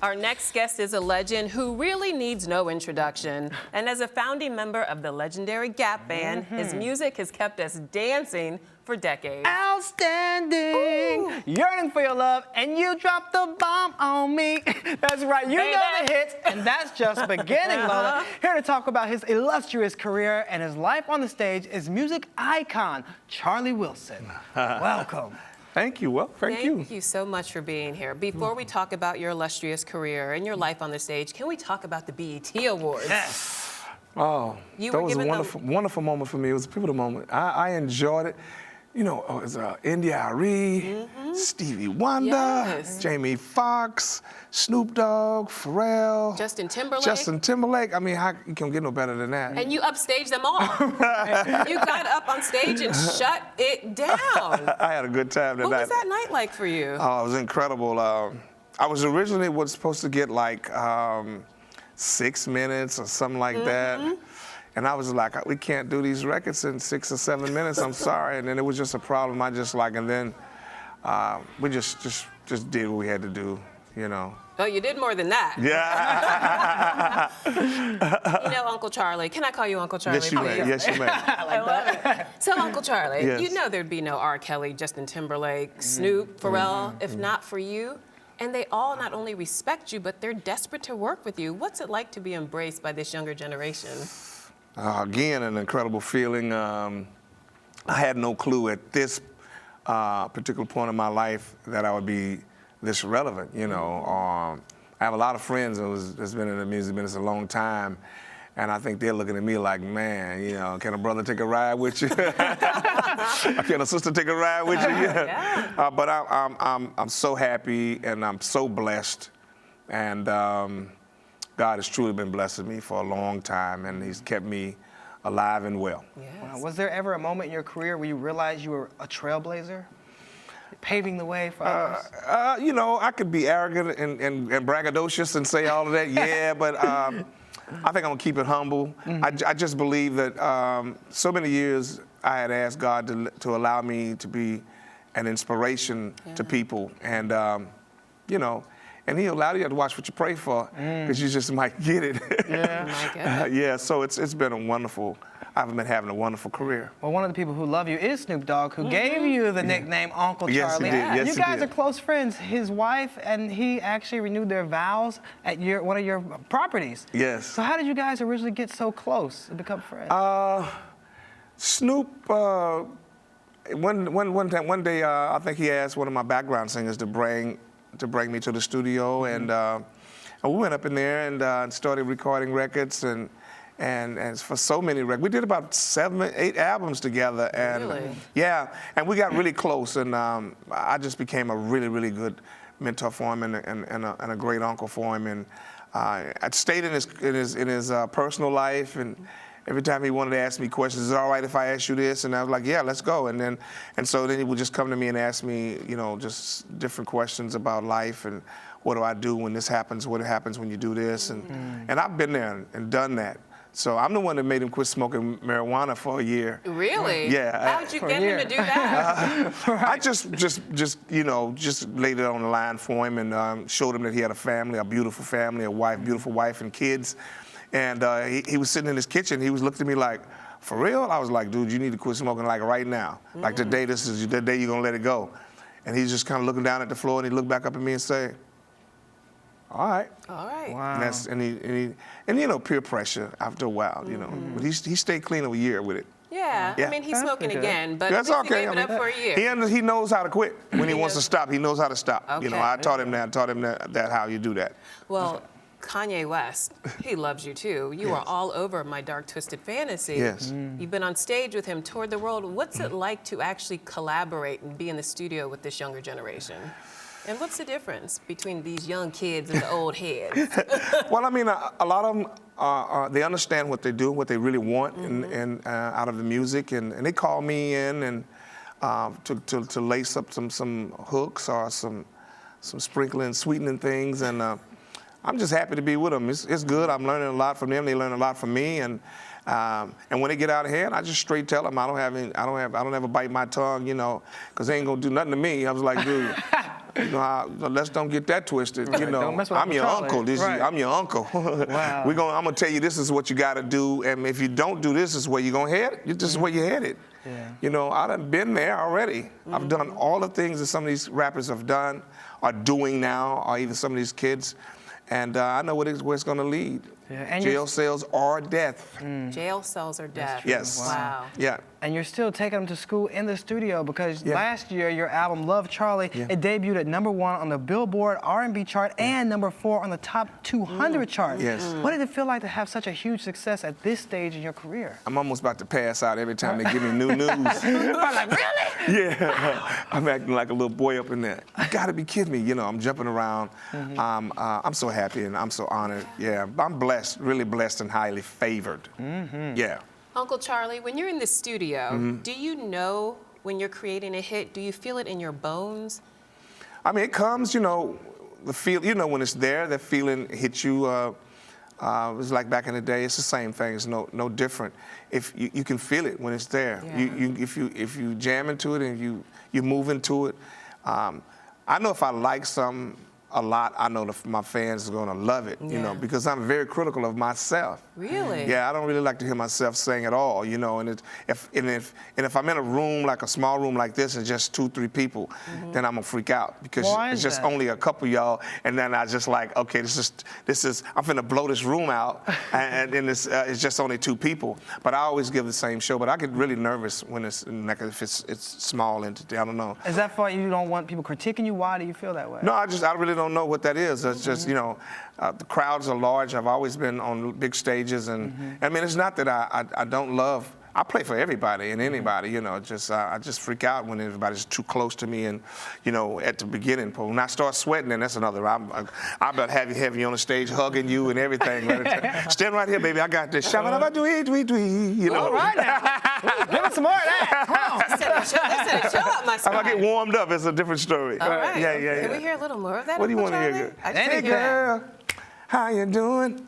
Our next guest is a legend who really needs no introduction. And as a founding member of the legendary Gap Band, his music has kept us dancing for decades. Outstanding, Ooh. Yearning for your love, and you dropped the bomb on me. That's right, you know the hits, and that's just beginning, Lola. Here to talk about his illustrious career and his life on the stage is music icon, Charlie Wilson. Welcome. Thank you. Well, thank you. Thank you so much for being here. Before we talk about your illustrious career and your life on the stage, can we talk about the BET Awards? Yes. Oh, that was a wonderful, wonderful moment for me. It was a pivotal moment. I enjoyed it. You know, it was India.Arie, Stevie Wonder, Jamie Foxx, Snoop Dogg, Pharrell, Justin Timberlake. Justin Timberlake. I mean, how you can get no better than that? And you upstaged them all. You got up on stage and shut it down. I had a good time that night. What was that night like for you? Oh, it was incredible. I was originally supposed to get like 6 minutes or something like that. And I was like, we can't do these records in 6 or 7 minutes, I'm sorry. And then it was just a problem. And then we just did what we had to do, you know. Oh, you did more than that. Yeah. You know, Uncle Charlie. Can I call you Uncle Charlie, Yes, you may. please? Yes, you may. I love it. So, Uncle Charlie, Yes. you know there'd be no R. Kelly, Justin Timberlake, Snoop, Pharrell, if not for you. And they all not only respect you, but they're desperate to work with you. What's it like to be embraced by this younger generation? Again, an incredible feeling. I had no clue at this particular point in my life that I would be this relevant, you know. I have a lot of friends that's been in the music business a long time, and I think they're looking at me like, man, you know, can a brother take a ride with you? Can a sister take a ride with you? Yeah. But I'm so happy and I'm so blessed, and God has truly been blessing me for a long time, and He's kept me alive and well. Yes. Was there ever a moment in your career where you realized you were a trailblazer, paving the way for others? You know, I could be arrogant and braggadocious and say all of that, yeah, but I think I'm gonna keep it humble. I just believe that so many years I had asked God to allow me to be an inspiration to people, and you know, and He allowed you to watch what you pray for, because you just might get it. Yeah, so it's been a wonderful, I've been having a wonderful career. Well, one of the people who love you is Snoop Dogg, who gave you the nickname Uncle Charlie. Yes, he did. Yes, you he guys did. are close friends. His wife and he actually renewed their vows at one of your properties. Yes. So how did you guys originally get so close and become friends? Snoop, one day, I think he asked one of my background singers to bring me to the studio, and we went up in there and started recording records, and for so many records. We did about 7, 8 albums together, and really? Yeah, and we got really close, and I just became a really, really good mentor for him and a great uncle for him, and I stayed in his personal life, and every time he wanted to ask me questions, is it all right if I ask you this? And I was like, yeah, let's go. And so then he would just come to me and ask me, you know, just different questions about life and what do I do when this happens? What happens when you do this? And I've been there and done that. So I'm the one that made him quit smoking marijuana for a year. Really? Yeah. How did you get him to do that? I just you know, just laid it on the line for him and showed him that he had a family, a beautiful family, a wife, beautiful wife and kids. And he was sitting in his kitchen. He was looking at me like, for real? I was like, dude, you need to quit smoking like right now. Like today, this is the day you're gonna let it go. And he's just kind of looking down at the floor, and he looked back up at me and say, all right. All right. Wow. And you know, peer pressure after a while, you know. But he stayed clean a year with it. Yeah. I mean, he's smoking again, but That's at least okay. he gave it up for a year. He knows how to quit. When he wants to stop, he knows how to stop. Okay. You know, I taught him that how you do that. Well, Kanye West, he loves you too. You are all over My Dark Twisted Fantasy. Yes. You've been on stage with him, toured the world. What's it like to actually collaborate and be in the studio with this younger generation? And what's the difference between these young kids and the old heads? Well, I mean, a lot of them, they understand what they do, what they really want and out of the music, and they call me in and to lace up some hooks or some sprinkling, sweetening things, and I'm just happy to be with them. It's good. I'm learning a lot from them. They learn a lot from me, and when they get out of hand, I just straight tell them I don't ever bite my tongue, you know, because they ain't gonna do nothing to me. I was like, dude, You know, let's don't get that twisted. You know, Don't mess with I'm your Charlie. uncle. Right. I'm your uncle. Wow. I'm gonna tell you this is what you got to do, and if you don't do this, is where you're gonna head. This is where you're headed. Yeah. You know, I done been there already. I've done all the things that some of these rappers have done, are doing now, or even some of these kids, and I know where it's gonna lead. Yeah, and Jail cells or death. Jail cells or death. Yes. Wow. Yeah. And you're still taking them to school in the studio because last year your album Love Charlie, it debuted at #1 on the Billboard R&B chart and #4 on the top 200 chart. Yes. What did it feel like to have such a huge success at this stage in your career? I'm almost about to pass out every time they give me new news. I'm like, really? Yeah, I'm acting like a little boy up in there. You gotta be kidding me. You know, I'm jumping around. I'm so happy and I'm so honored. Yeah, I'm blessed, really blessed and highly favored. Yeah. Uncle Charlie, when you're in the studio, do you know when you're creating a hit? Do you feel it in your bones? I mean, it comes, you know, the feel, you know, when it's there, that feeling hits you. It was like back in the day. It's the same thing. It's no different. If you can feel it when it's there. Yeah. If you jam into it and you move into it. I know if I like something a lot, I know my fans are gonna love it. You know, because I'm very critical of myself. Really? Yeah, I don't really like to hear myself sing at all. You know, and if I'm in a room, like a small room like this, and just 2-3 people, then I'm gonna freak out because Why it's is just that? only a couple of y'all, and then I just like, okay, this is I'm finna blow this room out, and then it's just only 2 people. But I always give the same show. But I get really nervous when it's like if it's small entity. I don't know. Is that for you don't want people critiquing you? Why do you feel that way? No, I really don't know what that is. It's just, you know, the crowds are large. I've always been on big stages, and I mean, it's not that I don't love. I play for everybody and anybody, you know. I just freak out when everybody's too close to me, and you know, at the beginning. But when I start sweating, then that's another. I'm about heavy on the stage, hugging you and everything. Stand right here, baby. I got this. Shabba-dabba-doo-ee-doo-ee-doo-ee, you know. All right now. Give us some more of that. Come on. Let's show up my If spine. I get warmed up, it's a different story. All right. Yeah. Can we hear a little more of that? What do you Uncle want to Charlie? hear? I just Hey think that- girl, how you doing?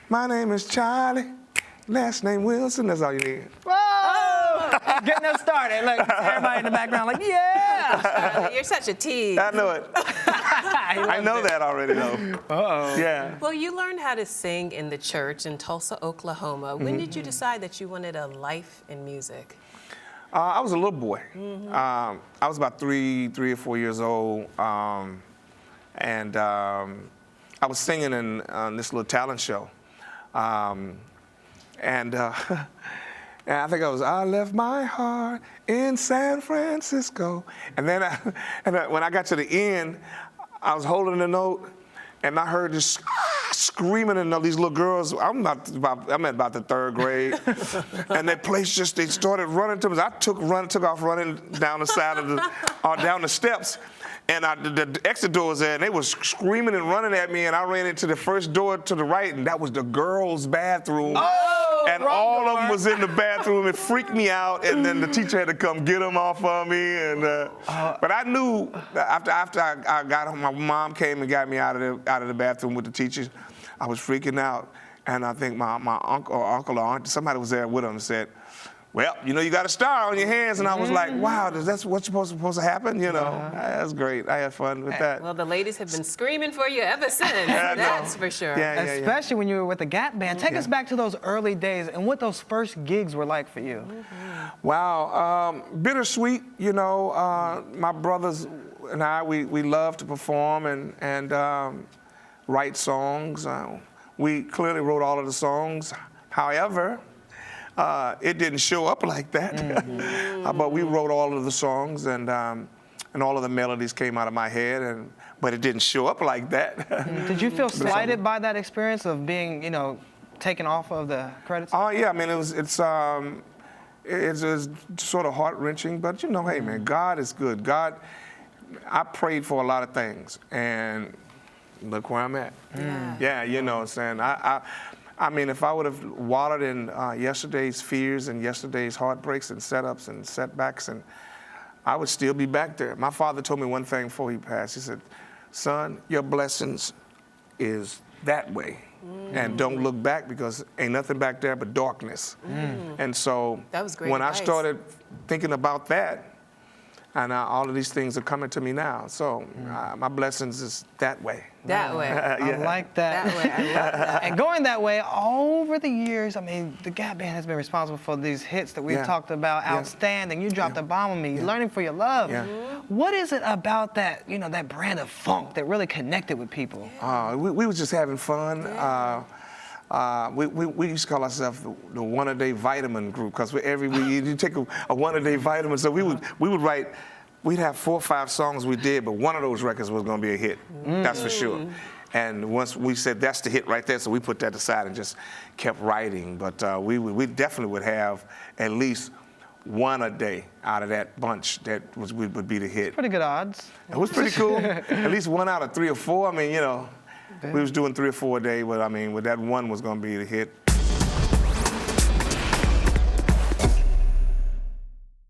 My name is Charlie. Last name Wilson. That's all you need. Whoa! Getting us started. Look, everybody in the background like, yeah. Charlie, you're such a tease. I know it. I know that already, though. Uh-oh. Yeah. Well, you learned how to sing in the church in Tulsa, Oklahoma. When did you decide that you wanted a life in music? I was a little boy. I was about 3 or 4 years old, and I was singing in this little talent show. And I think I left my heart in San Francisco. And then when I got to the end, I was holding the note, and I heard this screaming, and these little girls, I'm at about the 3rd grade, and they started running to me. I took off running down the side of down the steps. And the exit door was there, and they were screaming and running at me, and I ran into the first door to the right, and that was the girls' bathroom. Oh, and wrong all door. of them was in the bathroom. It freaked me out, and then the teacher had to come get them off of me. And but I knew after I got home, my mom came and got me out of the bathroom with the teachers. I was freaking out, and I think my uncle or aunt, somebody was there with them and said, well, you know, you got a star on your hands. And I was like, wow, that's what's supposed to happen? You know, that's great. I had fun with that. Well, the ladies have been screaming for you ever since. That's for sure. Yeah. Especially when you were with the Gap Band. Take us back to those early days and what those first gigs were like for you. Wow, bittersweet. You know, my brothers and I, we love to perform and write songs. We clearly wrote all of the songs. However, it didn't show up like that. But we wrote all of the songs, and all of the melodies came out of my head, but it didn't show up like that. Did you feel slighted by that experience of being, you know, taken off of the credits? Oh yeah, I mean it's sort of heart-wrenching, but you know, hey man, God is good. I prayed for a lot of things, and look where I'm at. Yeah, you know what I'm saying? I mean, if I would have wallowed in yesterday's fears and yesterday's heartbreaks and setups and setbacks, and I would still be back there. My father told me one thing before he passed. He said, son, your blessings is that way. And don't look back, because ain't nothing back there but darkness. And so That was great when advice. I started thinking about that, And all of these things are coming to me now. So my blessings is that way. That way. I like that. That way. I love that. And going that way, over the years, I mean, the Gap Band has been responsible for these hits that we've Yeah. talked about. Yeah. Outstanding. You dropped a bomb on me. Learning for your love. Yeah. What is it about that, you know, that brand of funk that really connected with people? We was just having fun. We used to call ourselves the one-a-day vitamin group because you take a one-a-day vitamin. So we would write. We'd have 4 or 5 songs we did, but one of those records was going to be a hit. That's for sure. And once we said that's the hit right there, so we put that aside and just kept writing. But we definitely would have at least one a day out of that bunch that would be the hit. Pretty good odds. It was pretty cool. At least 1 out of 3 or 4. I mean, you know, we was doing 3 or 4 a day, but I mean, that one was going to be the hit.